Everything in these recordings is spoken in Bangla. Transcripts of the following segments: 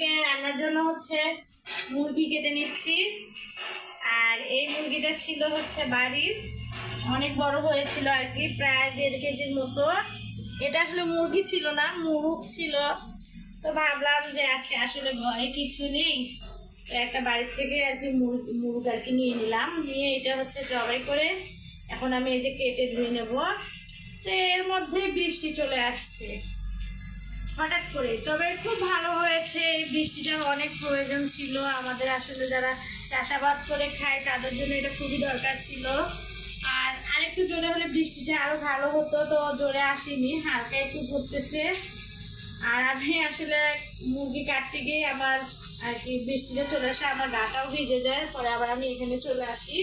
আজকে রান্নার জন্য হচ্ছে মুরগি কেটে নিচ্ছি। আর এই মুরগিটা ছিল হচ্ছে বাড়ির, অনেক বড় হয়েছিল আর কি, প্রায় 1.5 কেজির মতো। এটা আসলে মুরগি ছিল না, মুরগ ছিল। তো ভাবলাম যে আজকে আসলে ঘরে কিছু নেই, তো একটা বাড়ির থেকে আর কি মুরগ আর কি নিয়ে নিলাম। নিয়ে এটা হচ্ছে জবাই করে এখন আমি এই যে কেটে ধুয়ে নেবো। তো এর মধ্যে বৃষ্টি চলে আসছে হঠাৎ করে, তবে খুব ভালো হয়েছে। এই বৃষ্টিটার অনেক প্রয়োজন ছিল আমাদের, আসলে যারা চাষাবাদ করে খায় তাদের জন্য এটা খুবই দরকার ছিল। আর আরেকটু জোরে হলে বৃষ্টিটা আরো ভালো হতো, তো জোরে আসেনি, হালকা একটু ঘুরতেছে। আর আমি আসলে মুরগি কাটতে গিয়ে আমার আর কি বৃষ্টিটা চলে আসে, আমার গাটাও ভিজে যায়, পরে আবার আমি এখানে চলে আসি।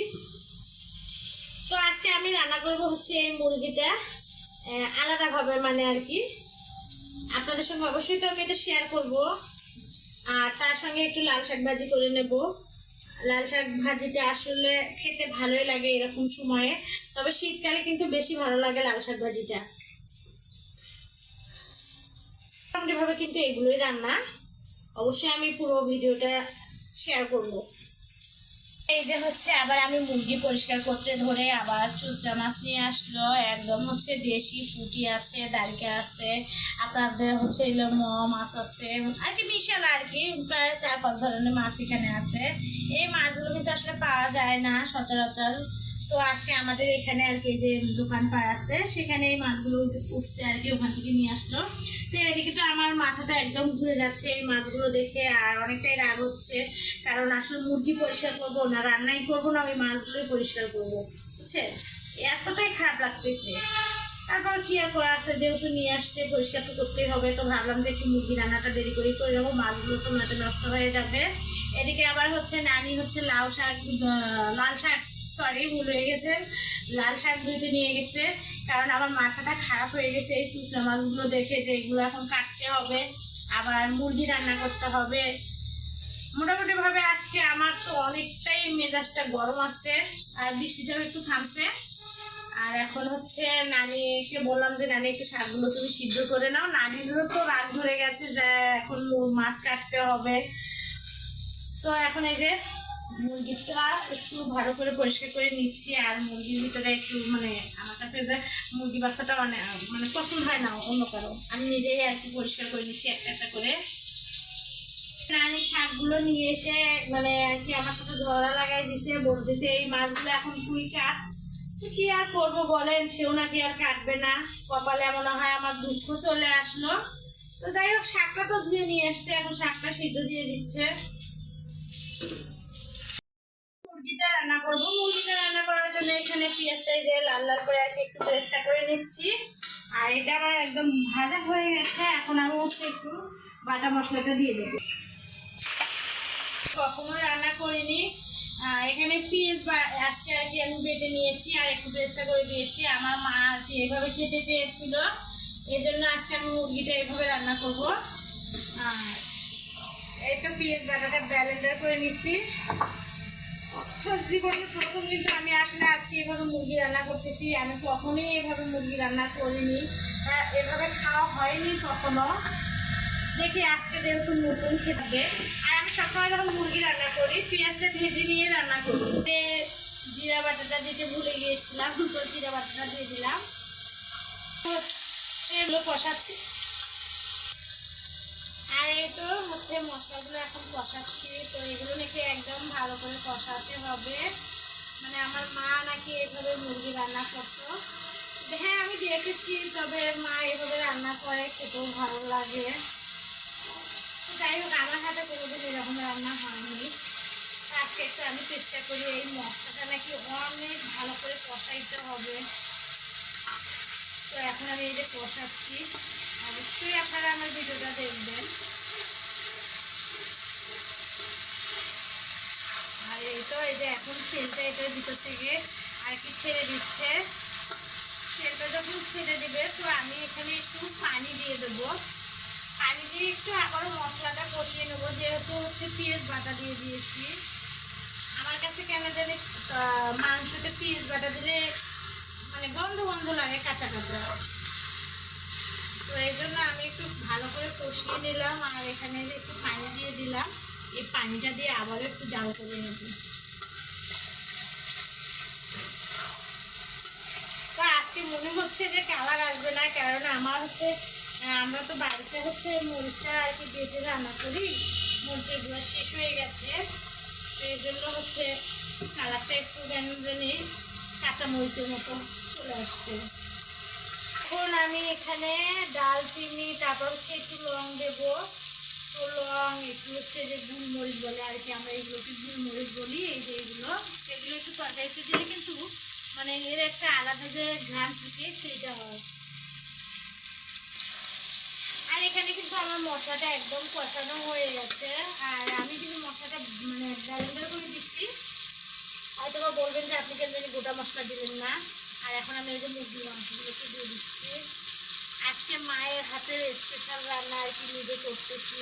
তো আজকে আমি রান্না করবো হচ্ছে এই মুরগিটা আলাদাভাবে, মানে আর কি আপনাদের সঙ্গে অবশ্যই তো আমি এটা শেয়ার করব। আর তার সঙ্গে একটু লাল শাক ভাজি করে নেব। লাল শাক ভাজিটা আসলে খেতে ভালোই লাগে এরকম সময়ে, তবে শীতকালে কিন্তু বেশি ভালো লাগে লাল শাক ভাজিটা। মোটামুটিভাবে কিন্তু এগুলোই রান্না, অবশ্যই আমি পুরো ভিডিওটা শেয়ার করব। এই যে হচ্ছে আবার আমি মুরগি পরিষ্কার করতে ধরে আবার চুচড়া মাছ নিয়ে আসলো, একদম হচ্ছে দেশি পুঁটি আছে, দাঁড়িকা আছে, আপনাদের হচ্ছে মাছ আছে আর কি, বিশাল আর কি, প্রায় 4-5 ধরনের মাছ এখানে আছে। এই মাছগুলো কিন্তু আসলে পাওয়া যায় না সচরাচর। তো আজকে আমাদের এখানে আর কি যে দোকান পাড় আছে, সেখানে এই মাছগুলো উঠছে আর কি, ওখান থেকে নিয়ে আসলো। তো এদিকে তো আমার মাথাটা একদম ঘুরে যাচ্ছে এই মাছগুলো দেখে, আর অনেকটাই রাগ হচ্ছে, কারণ আসলে মুরগি পরিষ্কার করবো না, রান্নাই করবো না, ওই মাছগুলোই পরিষ্কার করবো, বুঝছেন? এতটাই খারাপ লাগতেছে। তারপর কি আর করা আছে, যেহেতু নিয়ে আসছে পরিষ্কার তো করতেই হবে। তো ভাবলাম যে একটু মুরগি রান্নাটা দেরি করে নেবো, মাছগুলো তো নষ্ট হয়ে যাবে। এদিকে আবার হচ্ছে নানি হচ্ছে লাল শাক, সরি ভুল হয়ে গেছে, লাল শাক ধুইতে নিয়ে গেছে, কারণ আমার মাথাটা খারাপ হয়ে গেছে এই চুচড়া মাছগুলো দেখে, যে এগুলো এখন কাটতে হবে, আবার মুরগি রান্না করতে হবে। মোটামুটি ভাবে আজকে আমার তো অনেকটাই মেজাজটা গরম আছে, আর বৃষ্টিটাও একটু থামছে। আর এখন হচ্ছে নানিকে বললাম যে নানি একটু শাকগুলো তুমি সিদ্ধ করে নাও, নানিরও তো রাগ ধরে গেছে যে এখন মাছ কাটতে হবে। তো এখন এই যে মুরগিটা একটু ভালো করে পরিষ্কার করে নিচ্ছি, আর মুরগির ভিতরে একটু মানে আমার কাছে যে মুরগি বাচ্চাটা মানে পছন্দ হয় না অন্য কারো, আমি নিজেই আর কি পরিষ্কার করে নিচ্ছি একটা একটা করে। নানি শাকগুলো নিয়ে এসে মানে আর কি আমার সাথে ঝগড়া লাগাই দিচ্ছে, বলতেছে এই মাছগুলো এখন তুই কাট। কি আর করবো বলেন, সেও নাকি আর কাটবে না, কপালে মনে হয় আমার দুঃখ চলে আসলো। তো যাই হোক, শাকটা তো ধুয়ে নিয়ে আসছে, এখন শাকটা সিদ্ধ দিয়ে দিচ্ছে। মুরগিটা রান্না করবো, মুরগিটা রান্না করার জন্য এখানে পেঁয়াজটা দিয়ে লাল লাল করে আর কি একটু চেষ্টা করে নিচ্ছি। আর এটা আমার একদম ভাজা হয়ে গেছে, এখন আমি হচ্ছে একটু বাটা মশলাটা দিয়ে দেবো। কখনো রান্না করিনি, এখানে পেঁয়াজ আজকে আর কি আমি বেটে নিয়েছি আর একটু চেষ্টা করে দিয়েছি। আমার মা আর কি এভাবে খেতে চেয়েছিল, এই জন্য আজকে আমি মুরগিটা এভাবে রান্না করবো। আর এই তো পেঁয়াজ বাটাটা ব্লেন্ডার করে নিচ্ছি। জীবনে প্রথম কিন্তু আমি আসলে আজকে এভাবে মুরগি রান্না করতেছি, আমি কখনোই এভাবে মুরগি রান্না করিনি, এভাবে খাওয়া হয়নি কখনো। দেখি আজকে যেহেতু নতুন খেতে। আর আমি সবসময় যখন মুরগি রান্না করি পেঁয়াজটা ভেজে নিয়ে রান্না করি। জিরা বাটাটা দিতে ভুলে গিয়েছিলাম, তো জিরা বাটাটা দিয়ে দিলাম, সেগুলো কষাচ্ছি। আর এই তো হচ্ছে মশলাগুলো এখন কষাচ্ছি। তো এগুলো নাকি একদম ভালো করে কষাতে হবে, মানে আমার মা নাকি এভাবে মুরগি রান্না করতো। হ্যাঁ আমি দেখেছি, তবে মা এভাবে রান্না করে, খেতেও ভালো লাগে। যাই হোক, আমার হাতে কোনোদিন এরকম রান্না হয়নি, আজকে একটু আমি চেষ্টা করি। এই মশলাটা নাকি অনেক ভালো করে কষাইতে হবে। তো এখন আমি এই যে কষাচ্ছি, অবশ্যই আপনারা আমার ভিডিওটা দেখবেন। আর এই তো এই যে এখন তেলটা এটার ভিতর থেকে আর কি ছেড়ে দিচ্ছে। তেলটা যখন ছেড়ে দেবে, তো আমি এখানে একটু পানি দিয়ে দেবো। পানি দিয়ে একটু আবারও মশলাটা কষিয়ে নেবো, যেহেতু হচ্ছে পেঁয়াজ বাটা দিয়ে দিয়েছি। আমার কাছে কেন জানি মাংসতে পেঁয়াজ বাটা দিলে মানে গন্ধ গন্ধ লাগে, কাঁচা কাঁচা। তো এই জন্য আমি একটু ভালো করে কষিয়ে নিলাম, আর এখানে একটু পানি দিয়ে দিলাম। এই পানিটা দিয়ে আবারও একটু জাল করে নেব। তো আজকে মনে হচ্ছে যে কালার আসবে না, কারণ আমার হচ্ছে আমরা তো বাড়িতে হচ্ছে মরিচটা আর কি বেটে রান্না করি, মরিচের গুঁড়া শেষ হয়ে গেছে। তো এই জন্য হচ্ছে কালারটা একটু জানি কাঁচা মরিচের মতো চলে আসছে। এখন আমি এখানে ডালচিনি, তারপর হচ্ছে একটু লং দেবো, তো লং একটু হচ্ছে যে গুলমরিচ বলে আর কি, আমরা এগুলোকে গুলমরিচ বলি। এই যে এগুলো একটু তরকারিতে দিলে কিন্তু মানে এর একটা আলাদা যে ঘ্রাণ থাকে সেইটা হয়। আর এখানে কিন্তু আমার মশলাটা একদম কষানো হয়ে গেছে, আর আমি কিন্তু মশলাটা মানে ব্লেন্ডার করে দিচ্ছি। হয়তো বা বলবেন যে আপনি কেন জানি গোটা মশলা দিলেন না। আর এখন আমি এই যে মুরগির মাংসগুলোকে দিয়ে দিচ্ছি। আজকে মায়ের হাতের স্পেশাল রান্না আর কি নিজে করতেছি,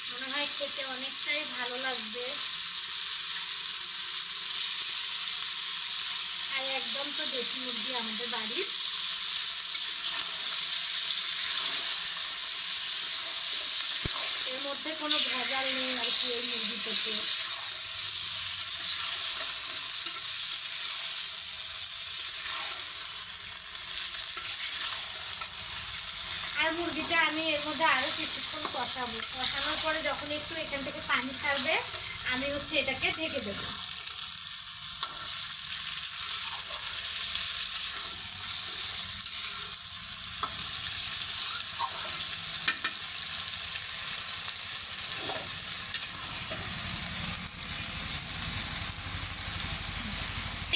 মনে হয় খেতে অনেকটাই ভালো লাগবে। আর একদম তো দেশি মুরগি আমাদের বাড়ির। এর মধ্যে কোনো ভেজাল নেই আর কি এই মুরগিটাতে। আর মুরগিটা আমি এর মধ্যে আরও কিছুক্ষণ কষাবো। কষানোর পরে যখন একটু এখান থেকে পানি ছাড়বে আমি হচ্ছে এটাকে ঢেকে দেবো।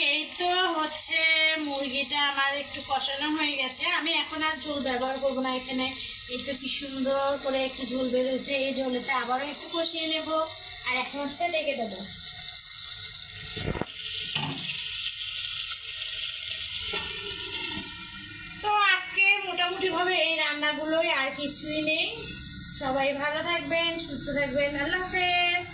এই তো হচ্ছে মুরগিটা আমার একটু কষানো হয়ে গেছে। আমি এখন আর ঝোল ব্যবহার করবো না, এখানে একটু কি সুন্দর করে একটু ঝোল বেরোচ্ছে। এই ঝোলেতে আবারও একটু কষিয়ে নেব, আর এখন হচ্ছে ঢেকে দেবো। তো আজকে মোটামুটিভাবে এই রান্নাগুলোই, আর কিছুই নেই। সবাই ভালো থাকবেন, সুস্থ থাকবেন। আল্লাহ হাফেজ।